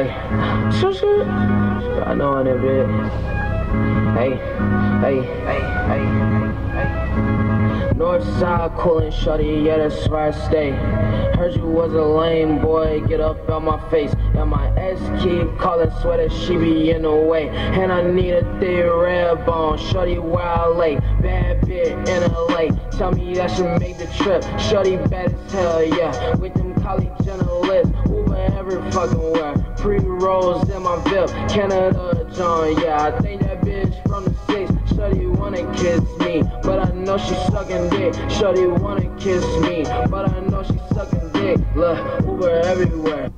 Hey, shit. I know in a bit. Hey. Northside coolin' shorty, yeah, that's where I stay. Heard you was a lame boy, get up on my face. And my ex keep calling, swear that she be in the way. And I need a thick red bone, shorty where I lay. Bad bitch in LA, tell me I should make the trip. Shorty bad as hell, yeah, with them college journalists. Uber every fucking where. Pre-rolls in my VIP, Canada John, yeah. I think that bitch from the 6, shorty wanna kiss me, but I know she sucking dick. Shorty wanna kiss me, but I know she sucking dick. Look, Uber everywhere.